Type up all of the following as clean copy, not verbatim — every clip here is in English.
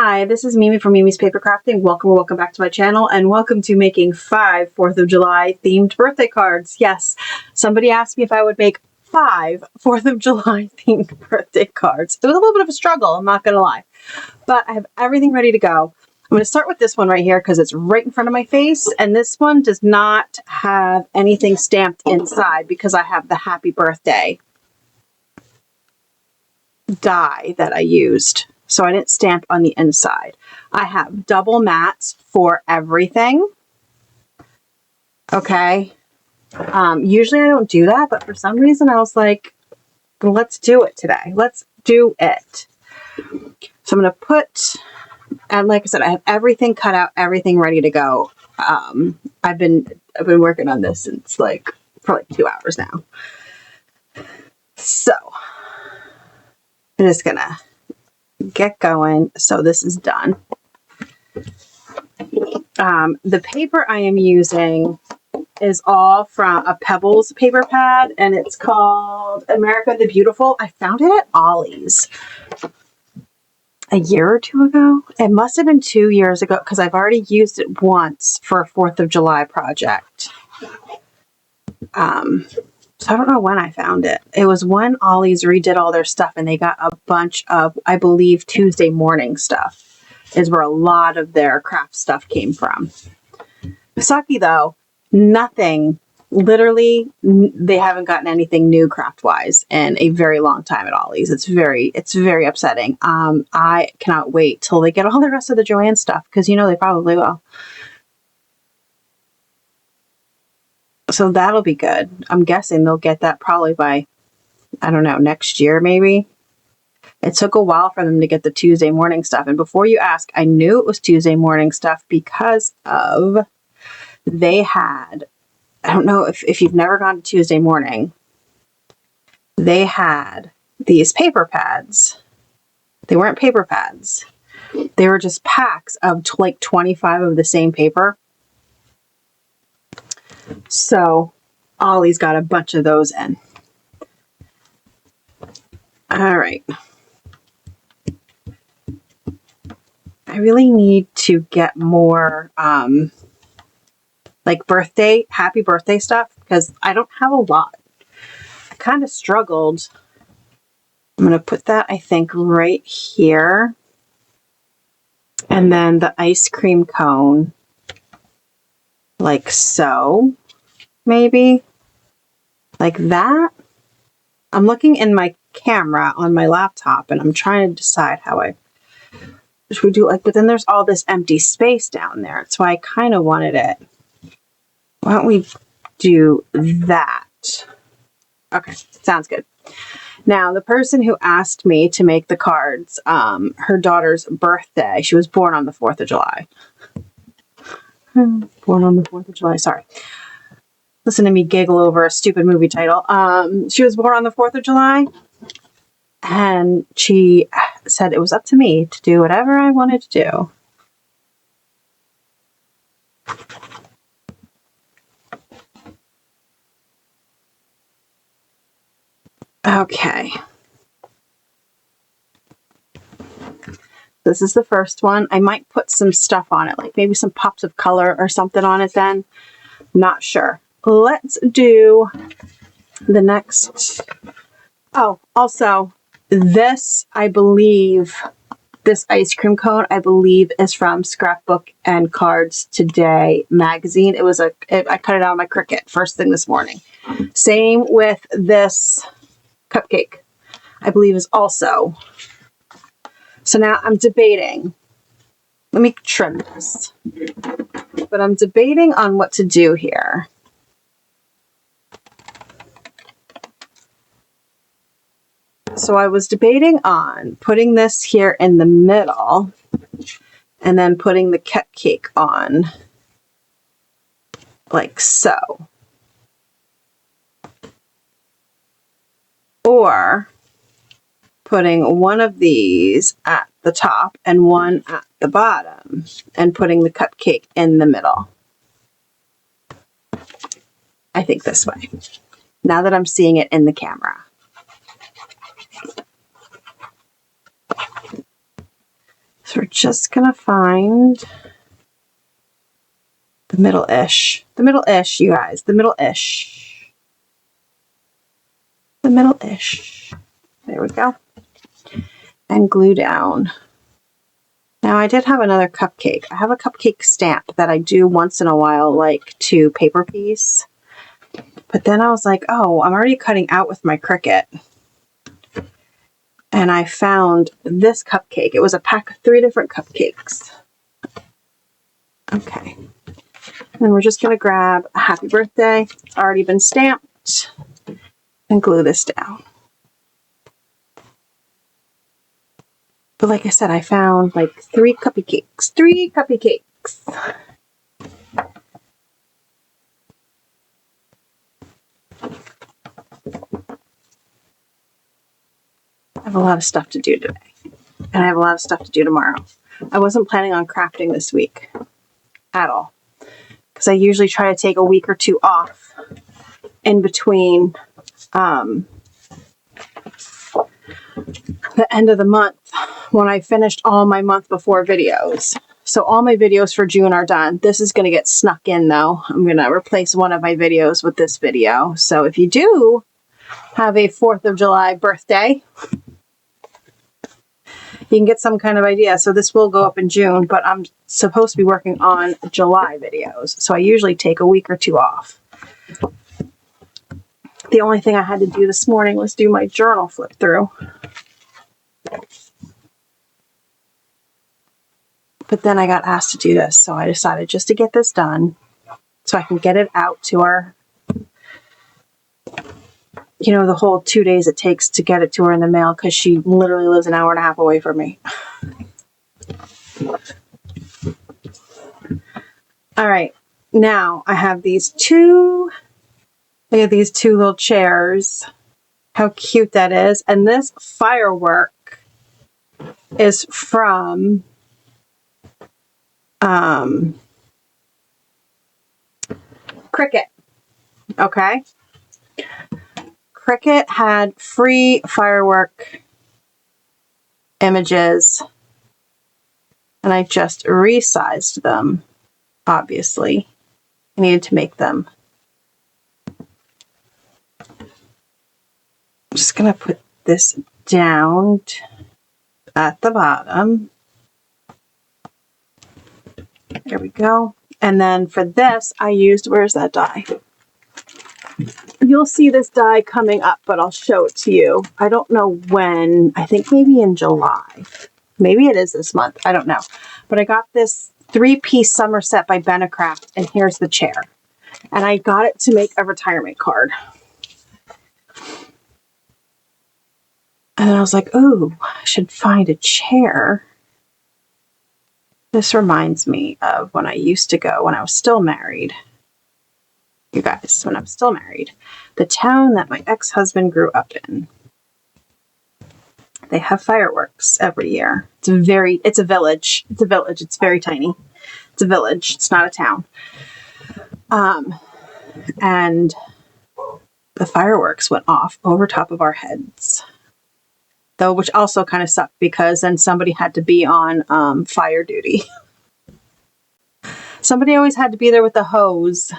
Hi, this is Mimi from Mimi's Paper Crafting. Welcome back to my channel, and welcome to making 5 4th of July themed birthday cards. Yes, somebody asked me if I would make 5 4th of July themed birthday cards. It was a little bit of a struggle, I'm not gonna lie, but I have everything ready to go. I'm going to start with this one right here because it's right in front of my face, and this one does not have anything stamped inside because I have the happy birthday die that I used. So I didn't stamp on the inside. I have double mats for everything. Okay. Usually I don't do that, but for some reason I was like, let's do it today. Let's do it. So I'm going to put, and like I said, I have everything cut out, everything ready to go. I've been working on this since for like 2 hours now. So I'm just going to get going. So this is done. The paper I am using is all from a Pebbles paper pad, and it's called America the Beautiful. I found it at Ollie's a year or two ago. It must have been 2 years ago because I've already used it once for a 4th of July project. So I don't know when I found it. It was when Ollie's redid all their stuff and they got a bunch of, I believe, Tuesday morning stuff is where a lot of their craft stuff came from. Sucky though, nothing, literally, they haven't gotten anything new craft-wise in a very long time at Ollie's. It's very upsetting. I cannot wait till they get all the rest of the Joanne stuff because, you know, they probably will. So that'll be good. I'm guessing they'll get that probably by, I don't know, next year maybe. It took a while for them to get the Tuesday morning stuff. And before you ask, I knew it was Tuesday morning stuff because of, they had, I don't know if you've never gone to Tuesday morning, they had these paper pads. They weren't paper pads. They were just packs of like 25 of the same paper. So Ollie's got a bunch of those in. All right. I really need to get more like happy birthday stuff because I don't have a lot. I kind of struggled. I'm going to put that, I think, right here. And then the ice cream cone, like so, maybe like that. I'm looking in my camera on my laptop and I'm trying to decide how should we do like, but then there's all this empty space down there. So I kind of wanted it. Why don't we do that? Okay, sounds good. Now, the person who asked me to make the cards, her daughter's birthday, she was born on the 4th of July. Born on the 4th of July, sorry. Listen to me giggle over a stupid movie title. She was born on the 4th of July, and she said it was up to me to do whatever I wanted to do. Okay. This is the first one. I might put some stuff on it, like maybe some pops of color or something on it then. Not sure. Let's do the next. Oh, also, this, I believe, this ice cream cone, I believe, is from Scrapbook and Cards Today magazine. It was I cut it out of my Cricut first thing this morning. Same with this cupcake, I believe is also. So now I'm debating. Let me trim this. But I'm debating on what to do here. So I was debating on putting this here in the middle and then putting the cupcake on like so. Or putting one of these at the top and one at the bottom and putting the cupcake in the middle. I think this way, now that I'm seeing it in the camera. So we're just gonna find the middle-ish. The middle-ish, you guys. The middle-ish. The middle-ish. There we go. And glue down. Now I did have another cupcake. I have a cupcake stamp that I do once in a while, like to paper piece. But then I was like, oh, I'm already cutting out with my Cricut. And I found this cupcake. It was a pack of 3 different cupcakes. Okay. And we're just going to grab a happy birthday. It's already been stamped. And glue this down. But like I said, I found like 3 cupcakes. 3 cupcakes. I have a lot of stuff to do today. And I have a lot of stuff to do tomorrow. I wasn't planning on crafting this week at all. Because I usually try to take a week or 2 off in between the end of the month when I finished all my month before videos. So all my videos for June are done. This is going to get snuck in though. I'm going to replace one of my videos with this video. So if you do have a 4th of July birthday, you can get some kind of idea. So this will go up in June, but I'm supposed to be working on July videos. So I usually take a week or 2 off. The only thing I had to do this morning was do my journal flip through. But then I got asked to do this, so I decided just to get this done so I can get it out to her. You know, the whole 2 days it takes to get it to her in the mail because she literally lives an hour and a half away from me. All right, now I have these 2, look at these 2 little chairs. How cute that is. And this firework is from Cricut. Okay. Cricut had free firework images and I just resized them. Obviously, I needed to make them. I'm just gonna put this down at the bottom. There we go. And then for this, I used, where's that die? You'll see this die coming up, but I'll show it to you. I don't know when. I think maybe in July. Maybe it is this month. I don't know. But I got this 3-piece summer set by Benacraft, and here's the chair. And I got it to make a retirement card. And then I was like, oh, I should find a chair. This reminds me of when I used to go when I was still married. You guys, when I was still married. The town that my ex-husband grew up in. They have fireworks every year. It's a village. It's a village. It's very tiny. It's a village. It's not a town. And the fireworks went off over top of our heads. Though, which also kind of sucked because then somebody had to be on fire duty. Somebody always had to be there with the hose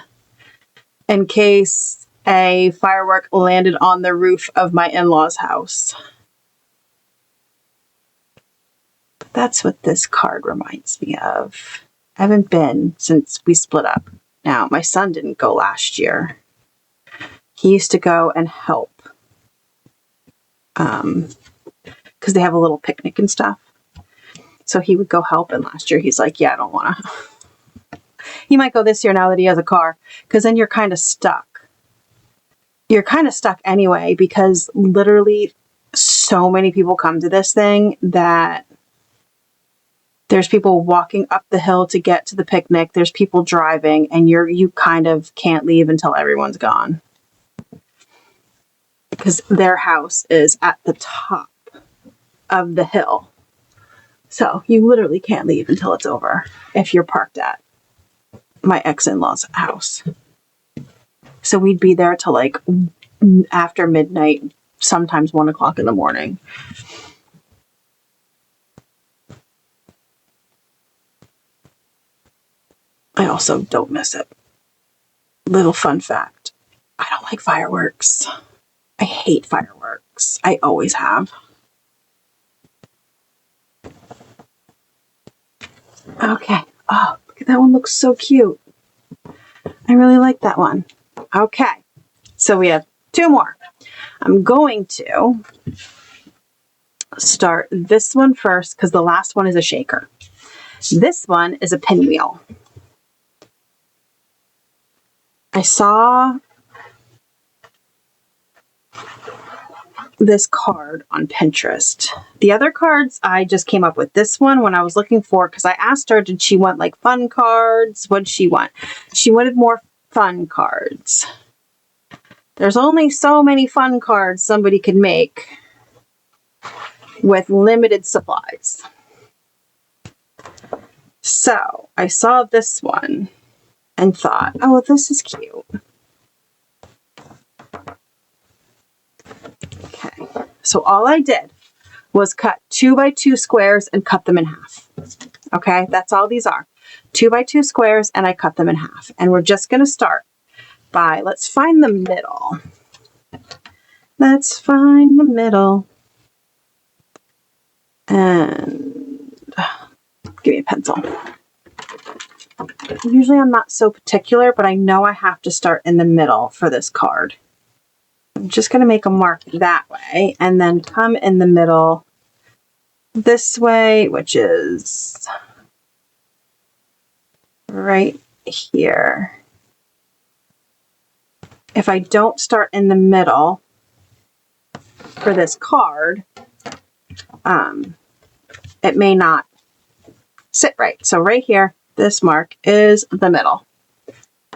in case a firework landed on the roof of my in-laws' house. But that's what this card reminds me of. I haven't been since we split up. Now, my son didn't go last year. He used to go and help. Because they have a little picnic and stuff. So he would go help, and last year he's like, yeah, I don't want to. He might go this year now that he has a car, because then you're kind of stuck. You're kind of stuck anyway, because literally so many people come to this thing that there's people walking up the hill to get to the picnic. There's people driving, and you kind of can't leave until everyone's gone. Because their house is at the top of the hill. So you literally can't leave until it's over if you're parked at my ex-in-law's house. So we'd be there till like after midnight, sometimes 1 o'clock in the morning. I also don't miss it. Little fun fact, I don't like fireworks. I hate fireworks. I always have. Okay. Oh, look at that one, looks so cute. I really like that one. Okay. So we have 2 more. I'm going to start this one first because the last one is a shaker. This one is a pinwheel. I saw this card on Pinterest. The other cards I just came up with. This one when I was looking for, because I asked her, did she want like fun cards? What did she want? She wanted more fun cards. There's only so many fun cards somebody could make with limited supplies. So I saw this one and thought, oh, this is cute. Okay, so all I did was cut 2x2 squares and cut them in half. Okay, that's all these are. 2x2 squares and I cut them in half. And we're just going to start by, let's find the middle. Let's find the middle. And give me a pencil. Usually I'm not so particular, but I know I have to start in the middle for this card. I'm just going to make a mark that way and then come in the middle this way, which is right here. If I don't start in the middle for this card, it may not sit right. So right here, this mark is the middle.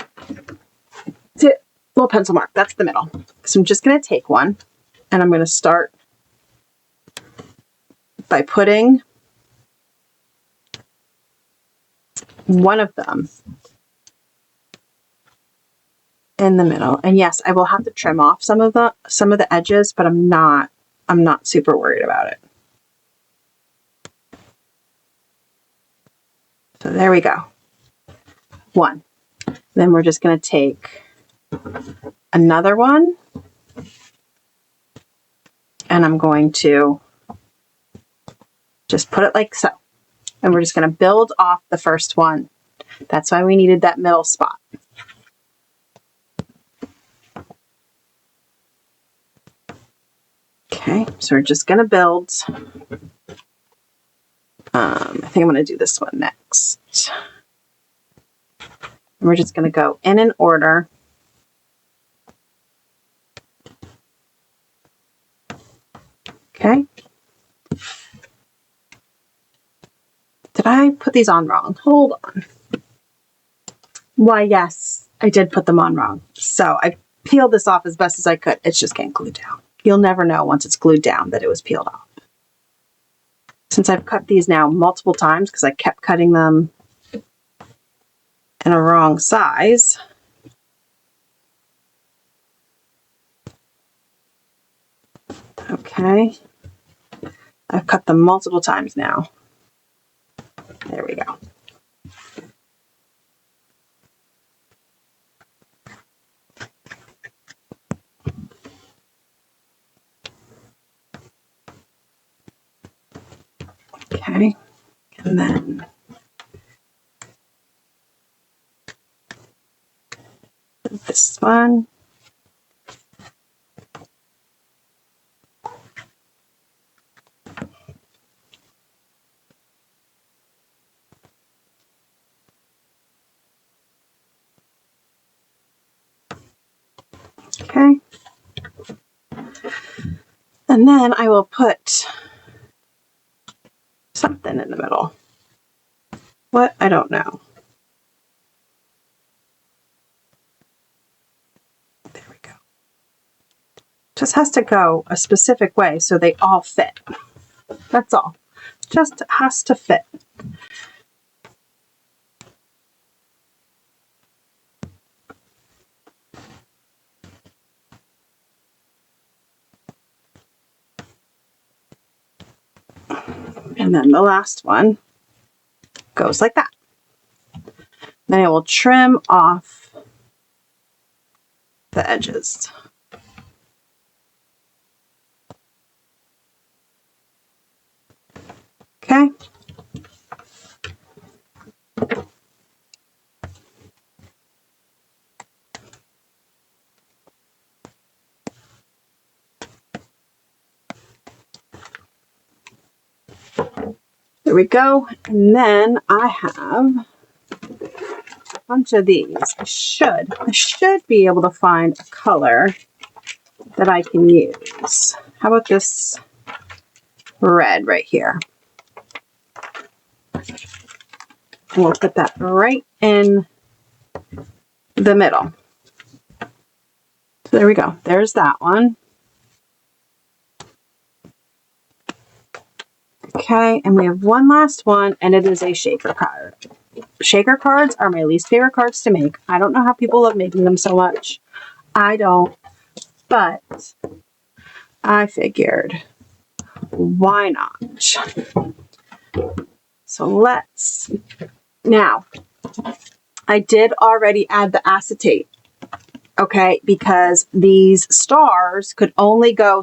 That's it. Little pencil mark, that's the middle. So I'm just going to take one and I'm going to start by putting one of them in the middle. And yes, I will have to trim off some of the edges, but I'm not super worried about it. So there we go. One. Then we're just going to take another one and I'm going to just put it like so. And we're just going to build off the first one. That's why we needed that middle spot. Okay, so we're just going to build. I think I'm going to do this one next. And we're just going to go in an order. Okay. Did I put these on wrong? Hold on. Why, yes, I did put them on wrong. So I peeled this off as best as I could. It's just getting glued down. You'll never know once it's glued down that it was peeled off. Since I've cut these now multiple times because I kept cutting them in a wrong size, okay, I've cut them multiple times now. There we go. Okay, and then this one. Okay. And then I will put something in the middle. What? I don't know. There we go. Just has to go a specific way so they all fit. That's all. Just has to fit. And then the last one goes like that. Then I will trim off the edges. Okay. There we go. And then I have a bunch of these. I should be able to find a color that I can use. How about this red right here? We'll put that right in the middle. So there we go. There's that one. Okay, and we have one last one, and it is a shaker card. Shaker cards are my least favorite cards to make. I don't know how people love making them so much. I don't, but I figured, why not? So let's, now, I did already add the acetate, okay, because these stars could only go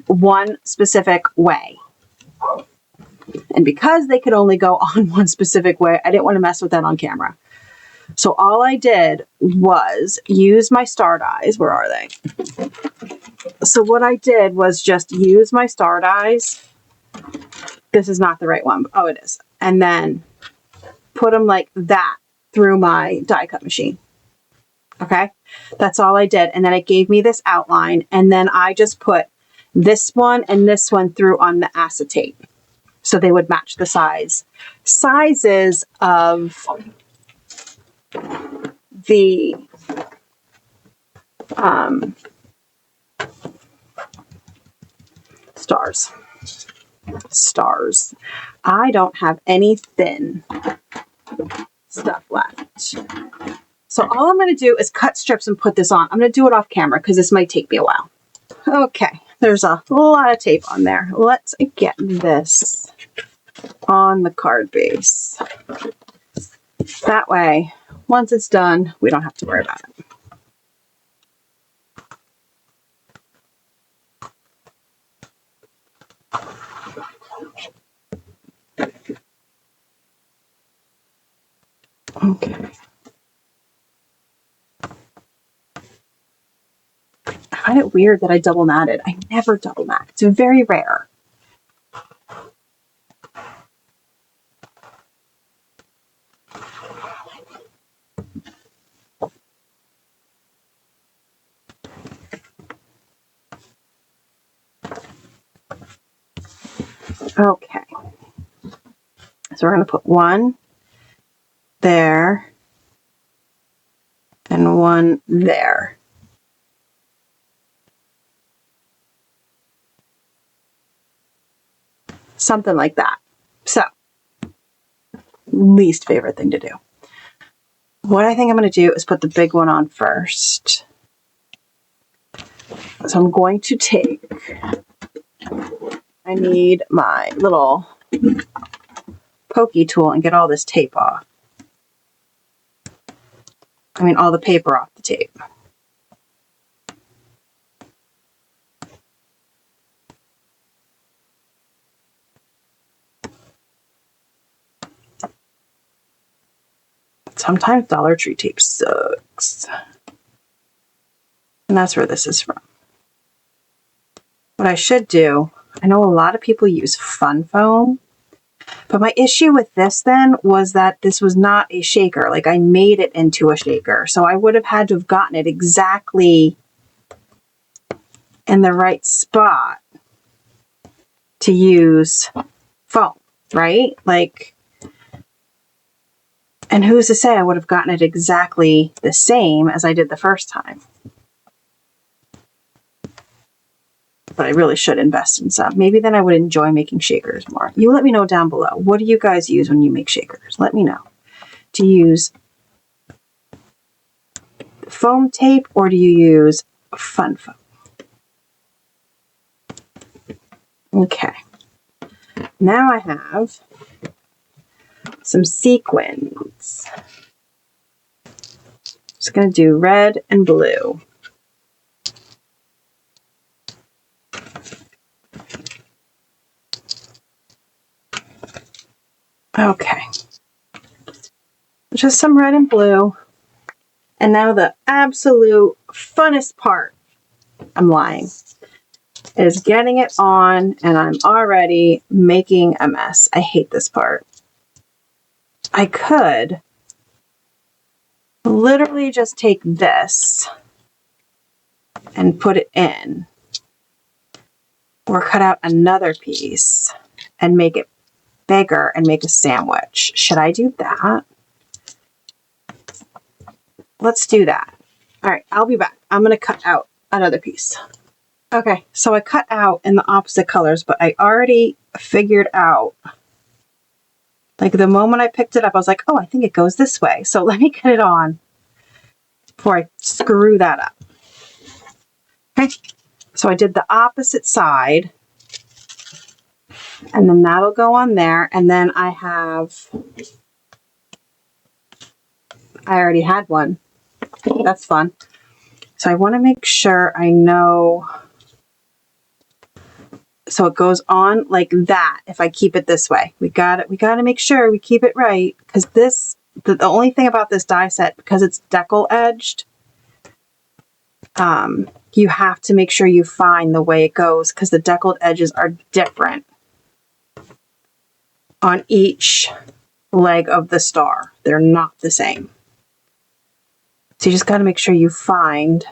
one specific way. And because they could only go on one specific way, I didn't want to mess with that on camera. So all I did was use my star dies. Where are they? So what I did was just use my star dies. This is not the right one. Oh, it is. And then put them like that through my die cut machine. Okay, that's all I did. And then it gave me this outline. And then I just put this one and this one through on the acetate, so they would match the sizes of the stars. I don't have any thin stuff left. So all I'm going to do is cut strips and put this on. I'm going to do it off camera because this might take me a while. Okay, there's a lot of tape on there. Let's get this on the card base. That way, once it's done, we don't have to worry about it. Okay. I find it weird that I double matted. I never double mat. It's very rare. Okay. So we're going to put one there and one there. Something like that. So, least favorite thing to do. What I think I'm going to do is put the big one on first. So I'm going to take, I need my little pokey tool and get all this tape off. I mean, all the paper off the tape. Sometimes Dollar Tree tape sucks. And that's where this is from. What I should do, I know a lot of people use fun foam, but my issue with this then was that this was not a shaker. Like, I made it into a shaker. So I would have had to have gotten it exactly in the right spot to use foam, right? Like, and who's to say I would have gotten it exactly the same as I did the first time? But I really should invest in some. Maybe then I would enjoy making shakers more. You let me know down below. What do you guys use when you make shakers? Let me know. Do you use foam tape or do you use fun foam? Okay. Now I have some sequins. Just going to do red and blue. Okay. Just some red and blue. And now the absolute funnest part, I'm lying, is getting it on, and I'm already making a mess. I hate this part. I could literally just take this and put it in, or cut out another piece and make it bigger and make a sandwich. Should I do that? Let's do that. All right, I'll be back. I'm going to cut out another piece. Okay, so I cut out in the opposite colors, but I already figured out, like the moment I picked it up, I was like, oh, I think it goes this way. So let me get it on before I screw that up. Okay, so I did the opposite side, and then that'll go on there. And then I already had one. That's fun. So I want to make sure I know. So it goes on like that if I keep it this way. We got to make sure we keep it right, because the only thing about this die set, because it's decal edged, you have to make sure you find the way it goes, because the deckled edges are different on each leg of the star. They're not the same. So you just got to make sure you find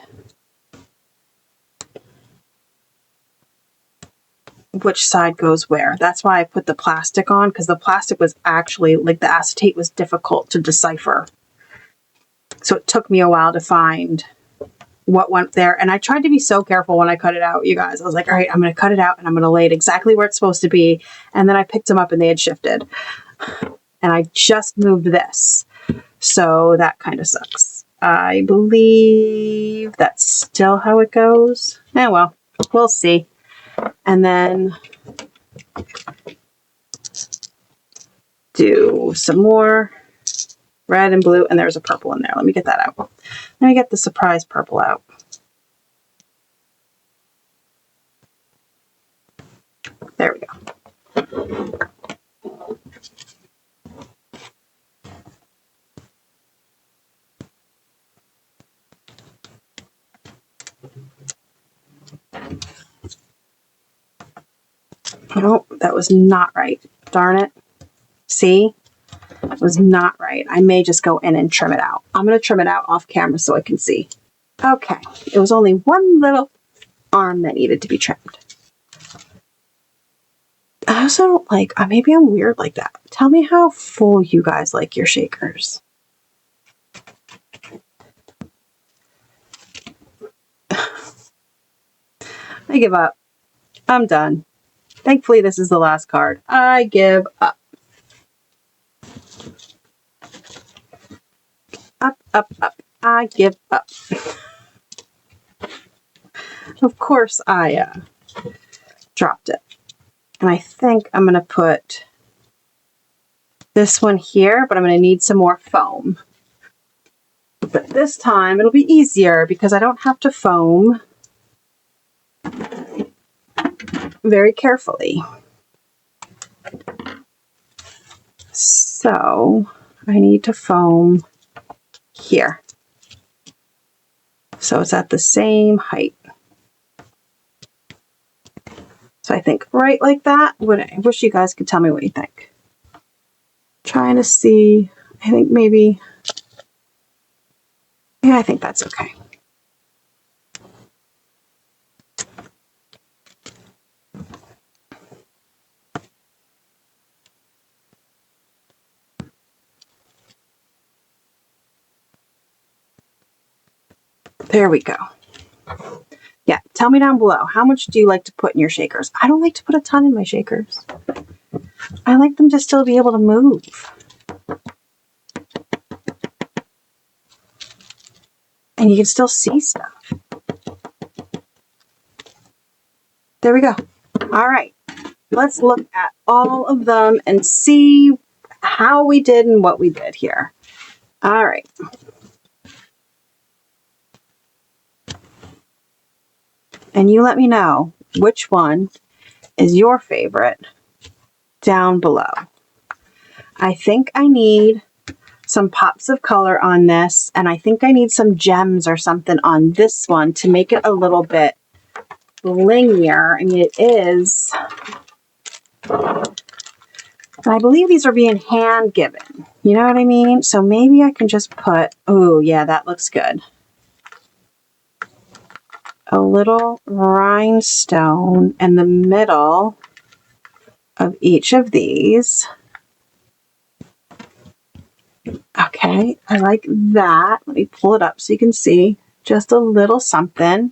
which side goes where. That's why I put the plastic on, because the plastic was actually, like the acetate was difficult to decipher. So it took me a while to find what went there. And I tried to be so careful when I cut it out, you guys. I was like, all right, I'm going to cut it out and I'm going to lay it exactly where it's supposed to be. And then I picked them up and they had shifted. And I just moved this. So that kind of sucks. I believe that's still how it goes. Eh, well, we'll see. And then do some more red and blue, and there's a purple in there. Let me get that out. Let me get the surprise purple out. There we go. Oh, that was not right. Darn it. See? It was not right. I may just go in and trim it out. I'm going to trim it out off camera so I can see. Okay. It was only one little arm that needed to be trimmed. I also don't like, maybe I'm weird like that. Tell me how full you guys like your shakers. I give up. I'm done. Thankfully, this is the last card. I give up. Up, up, up. I give up. Of course, I dropped it. And I think I'm going to put this one here, but I'm going to need some more foam. But this time, it'll be easier because I don't have to foam very carefully. So I need to foam here. So it's at the same height. So I think right like that. I wish you guys could tell me what you think. Trying to see, I think maybe, yeah, I think that's okay. There we go. Yeah, tell me down below, how much do you like to put in your shakers? I don't like to put a ton in my shakers. I like them to still be able to move. And you can still see stuff. There we go. All right, let's look at all of them and see how we did and what we did here. All right. And you let me know which one is your favorite down below. I think I need some pops of color on this, and I think I need some gems or something on this one to make it a little bit blingier. I mean, it is, and I believe these are being hand given. You know what I mean? So maybe I can just put, oh yeah, that looks good. A little rhinestone in the middle of each of these. Okay, I like that. Let me pull it up so you can see just a little something.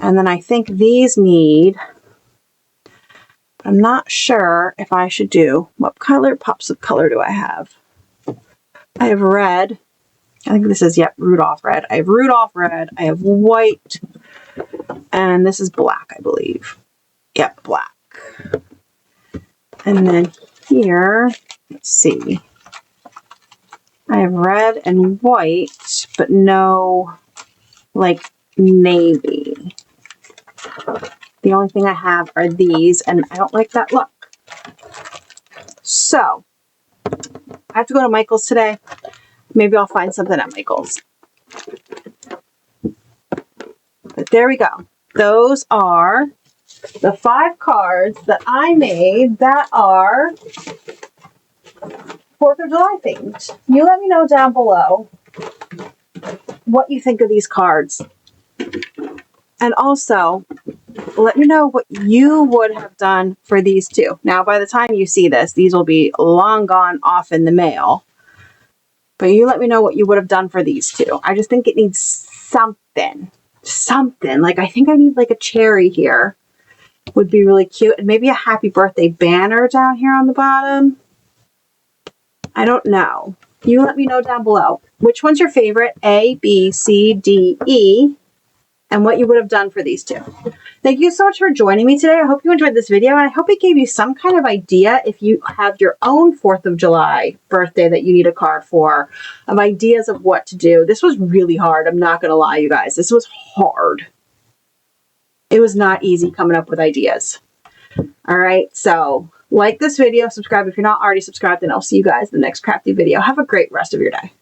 And then I think these need, I'm not sure if I should do, what color pops of color do I have? I have red. I think this is, yep, Rudolph red. I have Rudolph red. I have white. And this is black, I believe. Yep, black. And then here, let's see. I have red and white, but no, like, navy. The only thing I have are these, and I don't like that look. So, I have to go to Michael's today. Maybe I'll find something at Michael's. But there we go. Those are the 5 cards that I made that are 4th of July themed. You let me know down below what you think of these cards. And also, let me know what you would have done for these two. Now, by the time you see this, these will be long gone off in the mail. But you let me know what you would have done for these two. I just think it needs something. Something. Like, I think I need like a cherry here. Would be really cute. And maybe a happy birthday banner down here on the bottom. I don't know. You let me know down below. Which one's your favorite? A, B, C, D, E. And what you would have done for these two. Thank you so much for joining me today. I hope you enjoyed this video, and I hope it gave you some kind of idea if you have your own 4th of July birthday that you need a card for, of ideas of what to do. This was really hard. I'm not going to lie, you guys. This was hard. It was not easy coming up with ideas. All right, so like this video, subscribe if you're not already subscribed, and I'll see you guys in the next crafty video. Have a great rest of your day.